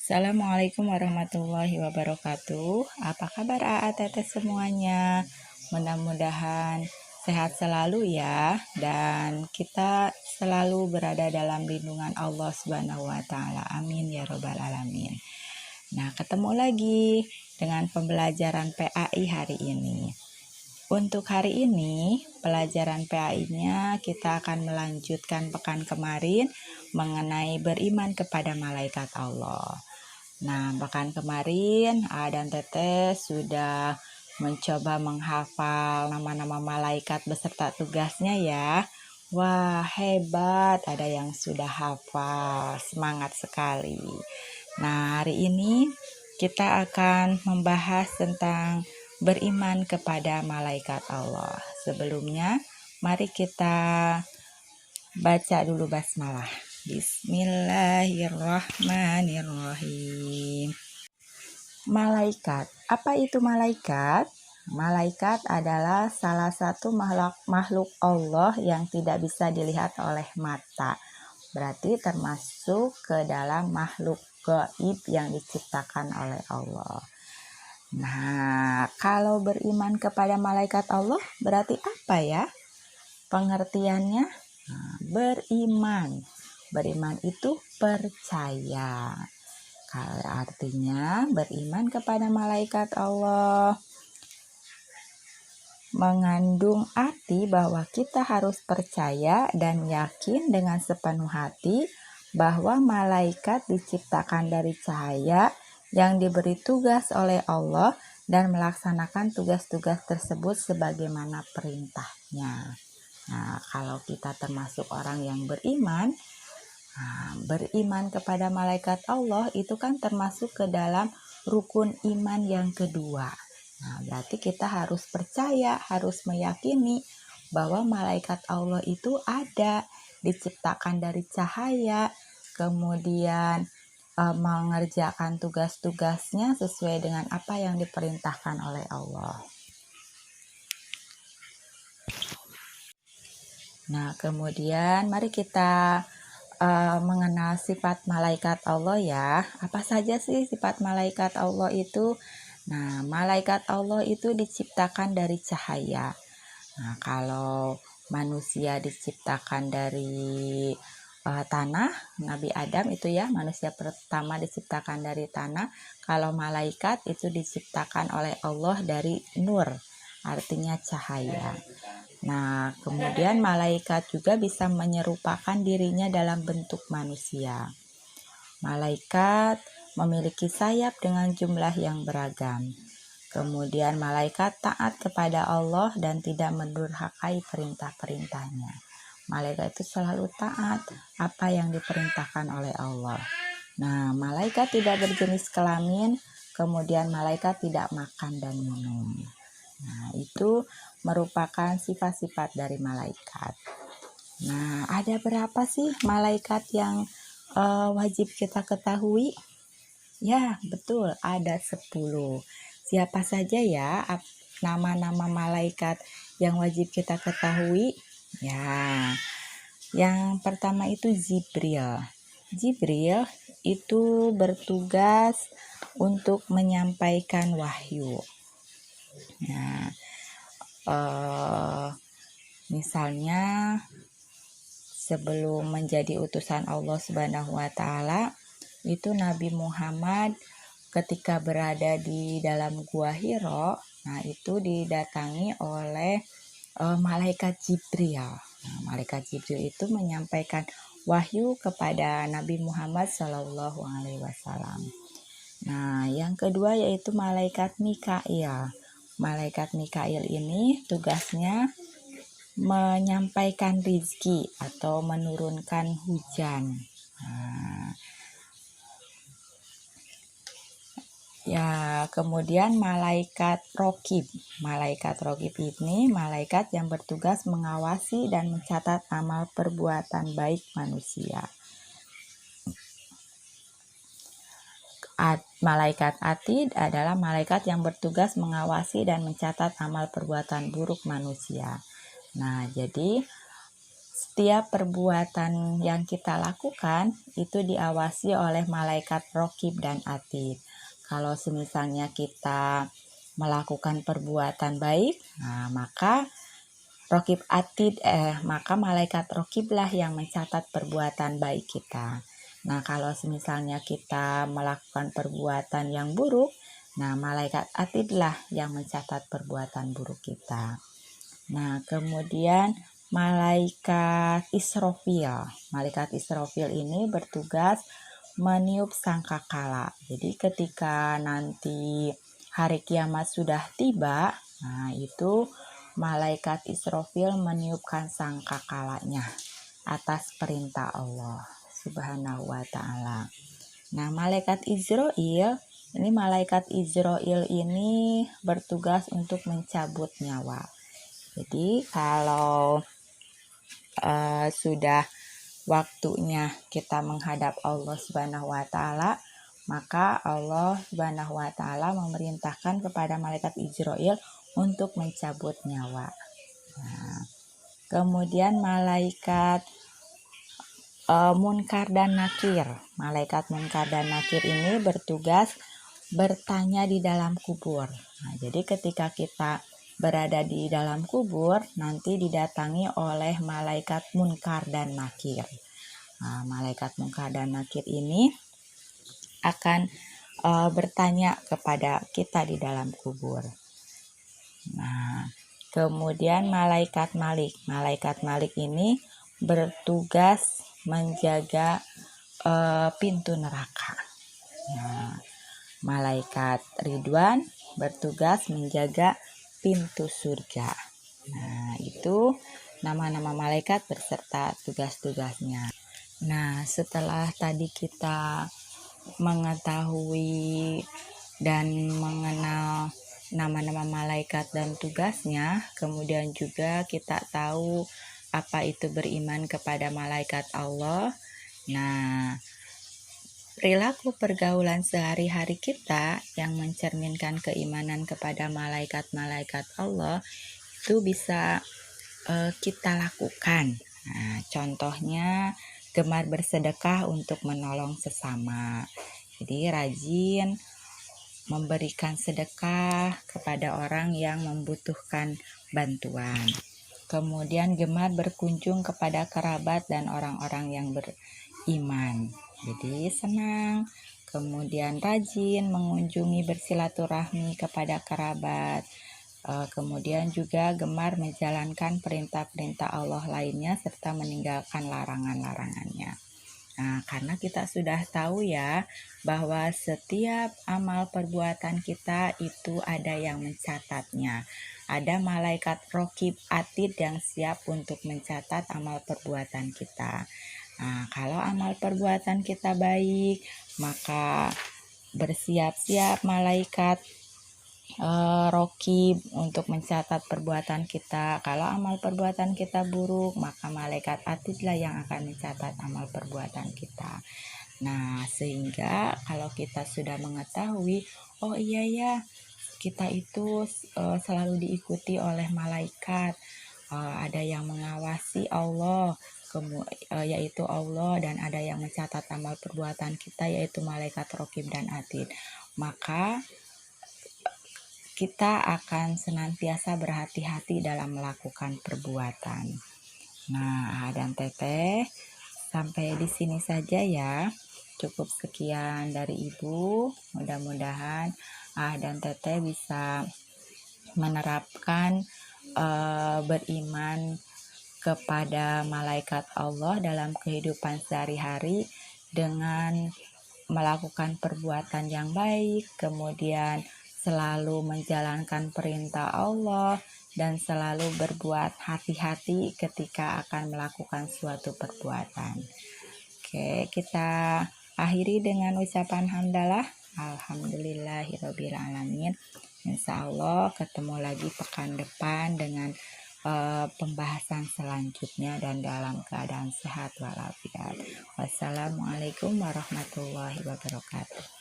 Assalamualaikum warahmatullahi wabarakatuh. Apa kabar Teteh semuanya? Mudah-mudahan sehat selalu ya, dan kita selalu berada dalam lindungan Allah Subhanahu wa taala. Amin ya robbal alamin. Nah, ketemu lagi dengan pembelajaran PAI hari ini. Untuk hari ini, pelajaran PAI-nya kita akan melanjutkan pekan kemarin mengenai beriman kepada malaikat Allah. Nah, pekan kemarin dan Teteh sudah mencoba menghafal nama-nama malaikat beserta tugasnya ya. Wah, hebat, ada yang sudah hafal, semangat sekali. Nah, hari ini kita akan membahas tentang beriman kepada malaikat Allah. Sebelumnya, mari kita baca dulu basmalah. Bismillahirrahmanirrahim. Malaikat. Apa itu malaikat? Malaikat adalah salah satu makhluk Allah yang tidak bisa dilihat oleh mata. Berarti termasuk ke dalam makhluk gaib yang diciptakan oleh Allah. Nah, kalau beriman kepada malaikat Allah berarti apa ya? Pengertiannya, beriman. Beriman itu percaya. Artinya beriman kepada malaikat Allah mengandung arti bahwa kita harus percaya dan yakin dengan sepenuh hati bahwa malaikat diciptakan dari cahaya yang diberi tugas oleh Allah dan melaksanakan tugas-tugas tersebut sebagaimana perintahnya. Nah, kalau kita termasuk orang yang beriman, beriman kepada malaikat Allah itu kan termasuk ke dalam rukun iman yang kedua. Nah, berarti kita harus percaya, harus meyakini bahwa malaikat Allah itu ada, diciptakan dari cahaya, kemudian mengerjakan tugas-tugasnya sesuai dengan apa yang diperintahkan oleh Allah. Nah, kemudian mari kita mengenal sifat malaikat Allah ya. Apa saja sih sifat malaikat Allah itu? Nah, malaikat Allah itu diciptakan dari cahaya. Nah, kalau manusia diciptakan dari tanah, Nabi Adam itu ya, manusia pertama diciptakan dari tanah. Kalau malaikat itu diciptakan oleh Allah dari nur, artinya cahaya. Nah, kemudian malaikat juga bisa menyerupakan dirinya dalam bentuk manusia. Malaikat memiliki sayap dengan jumlah yang beragam. Kemudian malaikat taat kepada Allah dan tidak mendurhakai perintah-perintahnya. Malaikat itu selalu taat apa yang diperintahkan oleh Allah. Nah, malaikat tidak berjenis kelamin, kemudian malaikat tidak makan dan minum. Nah, itu merupakan sifat-sifat dari malaikat. Nah, ada berapa sih malaikat yang wajib kita ketahui? Ya, betul, ada 10. Siapa saja ya nama-nama malaikat yang wajib kita ketahui? Ya, yang pertama itu Jibril. Jibril itu bertugas untuk menyampaikan wahyu. Nah, misalnya sebelum menjadi utusan Allah Subhanahu wa taala, itu Nabi Muhammad ketika berada di dalam Gua Hiro, nah itu didatangi oleh malaikat Jibril. Nah, malaikat Jibril itu menyampaikan wahyu kepada Nabi Muhammad SAW. Nah, yang kedua yaitu malaikat Mikail. Malaikat Mikail ini tugasnya menyampaikan rizki atau menurunkan hujan. Nah, ya, kemudian malaikat Rokib. Malaikat Rokib ini malaikat yang bertugas mengawasi dan mencatat amal perbuatan baik manusia. Malaikat Atid adalah malaikat yang bertugas mengawasi dan mencatat amal perbuatan buruk manusia. Nah, jadi setiap perbuatan yang kita lakukan itu diawasi oleh malaikat raqib dan atid. Kalau semisalnya kita melakukan perbuatan baik, maka malaikat raqiblah yang mencatat perbuatan baik kita. Nah, kalau misalnya kita melakukan perbuatan yang buruk, nah malaikat atidlah yang mencatat perbuatan buruk kita. Nah, kemudian malaikat Israfil ini bertugas meniup sangkakala. Jadi ketika nanti hari kiamat sudah tiba, nah itu malaikat Israfil meniupkan sangkakalanya atas perintah Allah Subhanahu wa ta'ala. Nah, malaikat Izrail ini bertugas untuk mencabut nyawa. Jadi kalau sudah waktunya kita menghadap Allah Subhanahu wa ta'ala, maka Allah Subhanahu wa ta'ala memerintahkan kepada malaikat Izrail untuk mencabut nyawa. Nah, kemudian malaikat Munkar dan Nakir. Malaikat Munkar dan Nakir ini bertugas bertanya di dalam kubur. Nah, jadi ketika kita berada di dalam kubur, nanti didatangi oleh malaikat Munkar dan Nakir. Nah, malaikat Munkar dan Nakir ini akan bertanya kepada kita di dalam kubur. Nah, kemudian malaikat Malik. Malaikat Malik ini bertugas menjaga pintu neraka. Nah, malaikat Ridwan bertugas menjaga pintu surga. Nah, itu nama-nama malaikat beserta tugas-tugasnya. Nah, setelah tadi kita mengetahui dan mengenal nama-nama malaikat dan tugasnya, kemudian juga kita tahu apa itu beriman kepada malaikat Allah. Nah, perilaku pergaulan sehari-hari kita yang mencerminkan keimanan kepada malaikat-malaikat Allah itu bisa kita lakukan. Nah, contohnya gemar bersedekah untuk menolong sesama. Jadi rajin memberikan sedekah kepada orang yang membutuhkan bantuan. Kemudian gemar berkunjung kepada kerabat dan orang-orang yang beriman. Jadi senang. Kemudian rajin mengunjungi bersilaturahmi kepada kerabat. Kemudian juga gemar menjalankan perintah-perintah Allah lainnya serta meninggalkan larangan-larangannya. Nah, karena kita sudah tahu ya bahwa setiap amal perbuatan kita itu ada yang mencatatnya. Ada malaikat raqib atid yang siap untuk mencatat amal perbuatan kita. Nah, kalau amal perbuatan kita baik, maka bersiap-siap malaikat raqib untuk mencatat perbuatan kita. Kalau amal perbuatan kita buruk, maka malaikat atidlah yang akan mencatat amal perbuatan kita. Nah, sehingga kalau kita sudah mengetahui, oh iya ya, kita itu selalu diikuti oleh malaikat, ada yang mengawasi Allah, yaitu Allah, dan ada yang mencatat amal perbuatan kita, yaitu malaikat raqib dan atid. Maka kita akan senantiasa berhati-hati dalam melakukan perbuatan. Nah, dan Teteh, sampai di sini saja ya. Cukup sekian dari Ibu. Mudah-mudahan dan Teteh bisa menerapkan beriman kepada malaikat Allah dalam kehidupan sehari-hari dengan melakukan perbuatan yang baik, kemudian selalu menjalankan perintah Allah, dan selalu berbuat hati-hati ketika akan melakukan suatu perbuatan. Oke, kita akhiri dengan ucapan hamdalah. Alhamdulillahirrabbilalamin. Insya Allah ketemu lagi pekan depan dengan pembahasan selanjutnya dan dalam keadaan sehat walafiat. Wassalamualaikum warahmatullahi wabarakatuh.